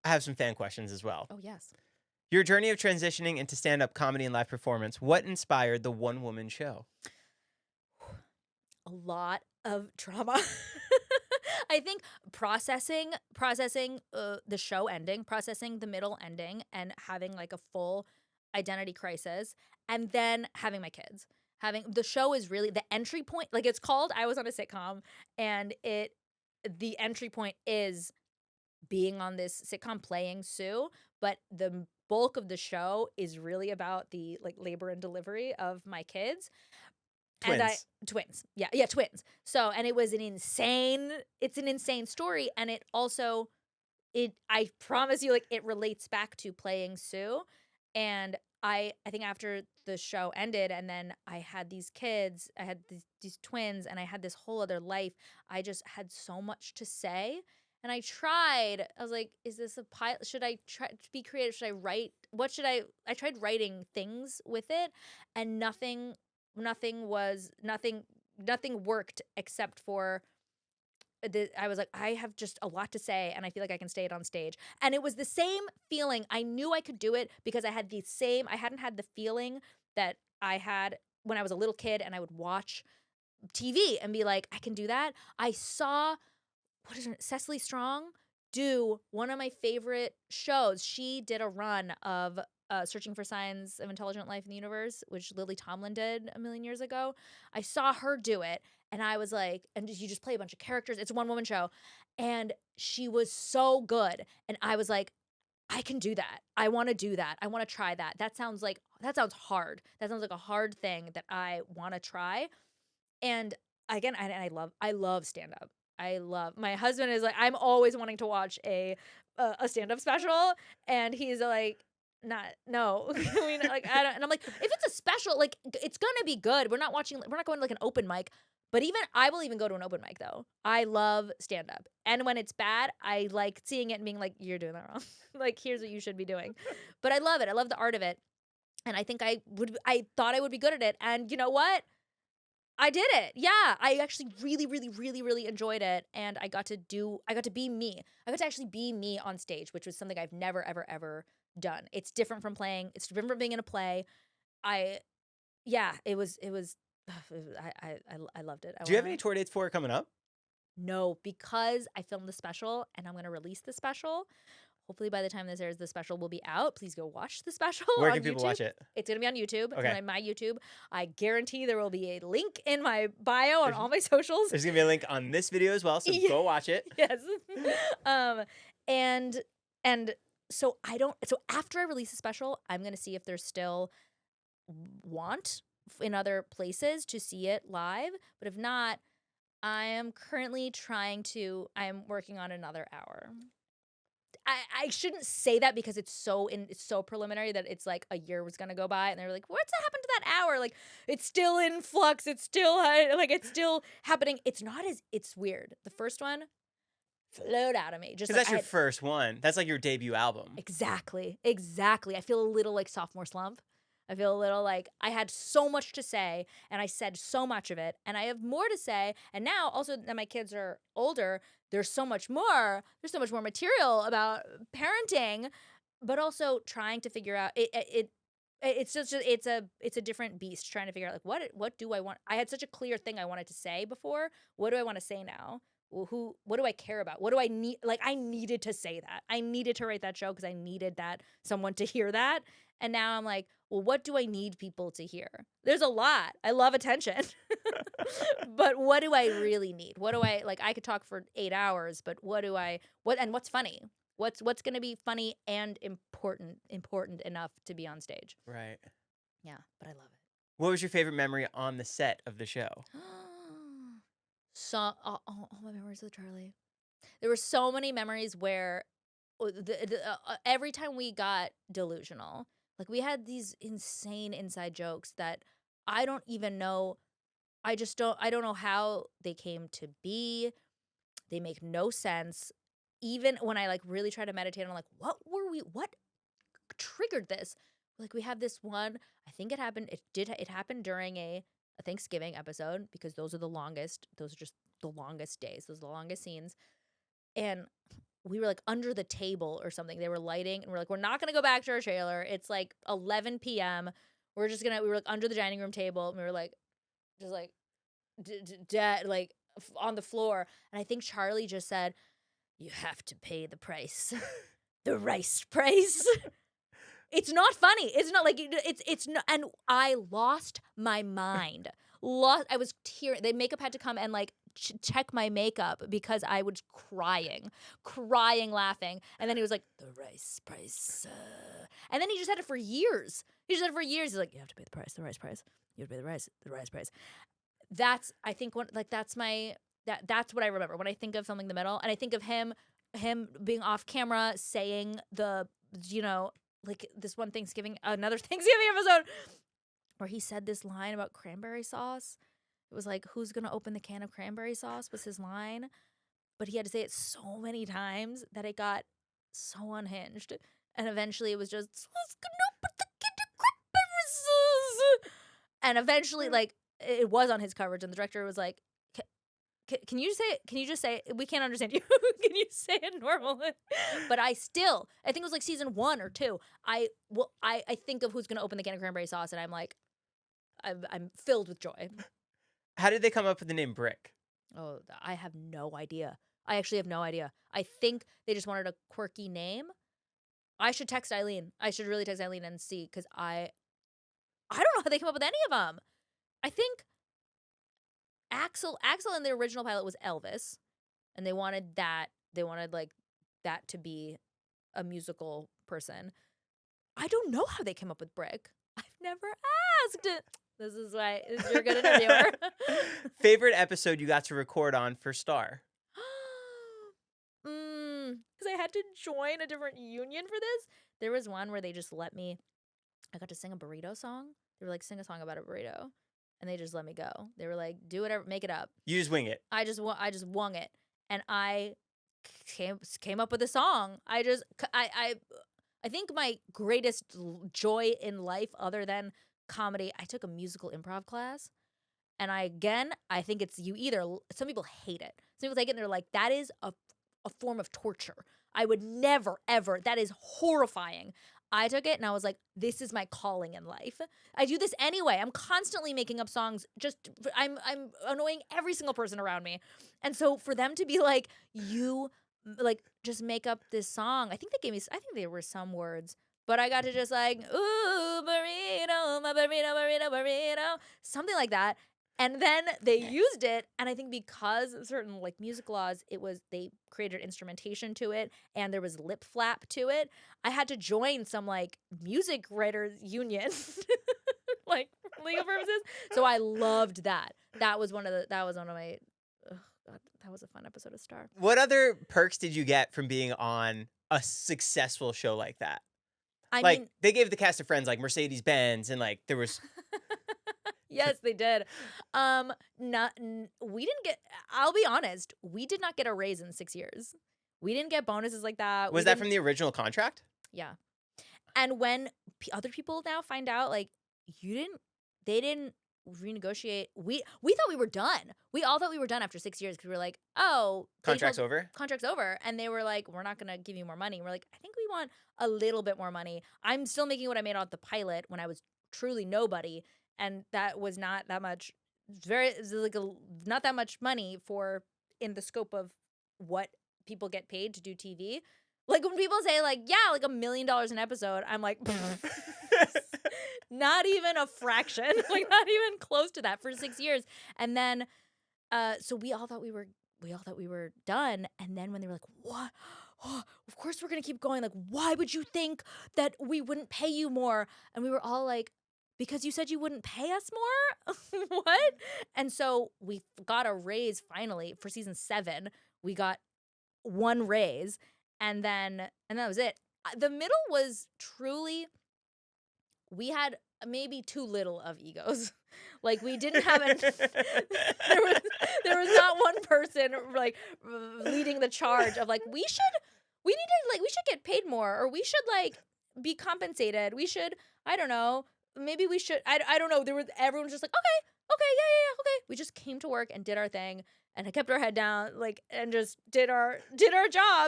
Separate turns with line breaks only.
I have some fan questions as well.
Oh, yes.
Your journey of transitioning into stand-up comedy and live performance, what inspired the one-woman show?
A lot of trauma. I think processing the show ending, processing the middle ending, and having like a full identity crisis, and then having my kids. Having the show is really the entry point. Like it's called I Was on a Sitcom, and the entry point is being on this sitcom playing Sue, but the bulk of the show is really about the like labor and delivery of my kids. And
Twins.
twins. Yeah, twins. So, and it was it's an insane story. And it also, I promise you, like, it relates back to playing Sue. And I think after the show ended and then I had these kids, I had these twins and I had this whole other life, I just had so much to say. And I was like, is this a pilot? Should I try to be creative? Should I write? I tried writing things with it and nothing worked except for I was like, I have just a lot to say and I feel like I can say it on stage. And it was the same feeling. I knew I could do it because I hadn't had the feeling that I had when I was a little kid and I would watch TV and be like, I can do that. I saw, what is her, Cecily Strong do one of my favorite shows. She did a run of Searching for Signs of Intelligent Life in the Universe, which Lily Tomlin did a million years ago. I saw her do it, and I was like, and you just play a bunch of characters. It's a one-woman show, and she was so good. And I was like, I can do that. I want to do that. I want to try that. That sounds hard. That sounds like a hard thing that I want to try. And again, I love stand up. My husband is like, I'm always wanting to watch a stand up special, and he's like, not no. I mean, like I don't, and I'm like, if it's a special, like it's gonna be good. We're not going to like an open mic. But even I will even go to an open mic though. I love stand up, and when it's bad, I like seeing it and being like, you're doing that wrong. Like here's what you should be doing. But I love it. I love the art of it, and I think I thought I would be good at it, and you know what? I did it. Yeah. I actually really, really, really, really enjoyed it. And I got to be me. I got to actually be me on stage, which was something I've never, ever, ever done. It's different from being in a play. I, yeah, I loved it.
Do you have any tour dates for it coming up?
No, because I filmed the special and I'm going to release the special. Hopefully by the time this airs, the special will be out. Please go watch the special
Where
on
can people
YouTube.
watch it?
It's going to be on YouTube.
Okay.
On my YouTube. I guarantee there will be a link in my bio on all my socials.
There's going to be a link on this video as well, so go watch it.
Yes. And so after I release the special, I'm going to see if there's still want in other places to see it live. But if not, I am working on another hour. I shouldn't say that because it's so preliminary that it's like a year was gonna go by and they're like, what's happened to that hour? Like it's still in flux. It's still like it's still happening. It's weird. The first one flowed out of me. Just
because that's your first one. That's like your debut album.
Exactly. I feel a little like sophomore slump. I feel a little like I had so much to say and I said so much of it and I have more to say. And now also that my kids are older, there's so much more material about parenting, but also trying to figure out it's a different beast trying to figure out like what do I want? I had such a clear thing I wanted to say before. What do I want to say now? Well, what do I care about? What do I need? Like I needed to say that. I needed to write that show because I needed someone to hear that. And now I'm like, well, what do I need people to hear? There's a lot. I love attention. But what do I really need? What do I like? I could talk for 8 hours, but what's funny? What's going to be funny and important enough to be on stage?
Right.
Yeah, but I love it.
What was your favorite memory on the set of the show?
All my memories with Charlie. There were so many memories where every time we got delusional, like we had these insane inside jokes that I don't even know. I don't know how they came to be. They make no sense. Even when I like really try to meditate on like, what triggered this? Like we have this one, I think it happened during a Thanksgiving episode because those are just the longest days. Those are the longest scenes. And we were like under the table or something. They were lighting, and we're like, we're not gonna go back to our trailer. It's like 11 p.m. We were like under the dining room table, and we were like, just like, dead, like on the floor. And I think Charlie just said, "You have to pay the price, the rice price." It's not funny. It's not like it's not. And I lost my mind. I was tearing. The makeup had to come and like check my makeup because I was crying, laughing. And then he was like, "The rice price," and then he just had it for years. He's like, "You have to pay the price, the rice price. You have to pay the rice price." That's I think that's what I remember when I think of Filming in the Middle, and I think of him being off camera saying like this one another Thanksgiving episode where he said this line about cranberry sauce. It was like, "Who's gonna open the can of cranberry sauce?" was his line, but he had to say it so many times that it got so unhinged, and eventually it was just, "Who's gonna open the can of cranberry sauce?" And eventually, like, it was on his coverage, and the director was like, Can you just say it? We can't understand you. Can you say it normally?" But I think it was like season 1 or 2. I think of who's going to open the can of cranberry sauce, and I'm like, I'm filled with joy.
How did they come up with the name Brick?
Oh, I have no idea. I actually have no idea. I think they just wanted a quirky name. I should text Eileen. I should really text Eileen and see, because I don't know how they came up with any of them. I think Axel in the original pilot was Elvis, and they wanted like that to be a musical person. I don't know how they came up with Brick. I've never asked. This is why you're a good interviewer.
Favorite episode you got to record on for Star?
Because I had to join a different union for this. There was one where they just let me. I got to sing a burrito song. They were like, "Sing a song about a burrito." And they just let me go. They were like, "Do whatever, make it up."
You just wing it.
I just wung it, and I came up with a song. I think my greatest joy in life, other than comedy, I took a musical improv class, and I think it's some people hate it. Some people take it and they're like, "That is a form of torture. I would never ever. That is horrifying." I took it and I was like, this is my calling in life. I do this anyway. I'm constantly making up songs. I'm annoying every single person around me. And so for them to be like, "You like just make up this song." I think there were some words, but I got to just like, "Ooh, burrito, my burrito, burrito, burrito," something like that. And then they used it, and I think because of certain like music laws, they created instrumentation to it, and there was lip flap to it. I had to join some like music writers union, like for legal purposes. So I loved that. That was one of my. Oh God, that was a fun episode of Star.
What other perks did you get from being on a successful show like that? I mean, they gave the cast of Friends like Mercedes-Benz, and like there was.
Yes, they did. We didn't get. I'll be honest. We did not get a raise in 6 years. We didn't get bonuses like that.
Was that from the original contract?
Yeah. And when other people now find out, like, they didn't renegotiate. We thought we were done. We all thought we were done after 6 years, because we were like, "Oh,
contract's over."
Contract's over, and they were like, "We're not gonna give you more money." And we're like, "I think we want a little bit more money." I'm still making what I made on the pilot when I was truly nobody. And that was not that much. Not that much money in the scope of what people get paid to do TV. Like when people say like, "Yeah, like $1 million an episode," I'm like, not even a fraction, like not even close to that for 6 years. And then, so we all thought we were done. And then when they were like, "What? Oh, of course we're gonna keep going. Like, why would you think that we wouldn't pay you more?" And we were all like, "Because you said you wouldn't pay us more?" What? And so we got a raise finally for season 7. We got one raise, and that was it. The middle was truly, we had maybe too little of egos. Like we didn't have there was not one person like leading the charge of like, we should get paid more, or we should like be compensated. We should, I don't know. Maybe we should. I don't know. Everyone was just like, okay, yeah, okay. We just came to work and did our thing, and I kept our head down, like, and just did our jobs.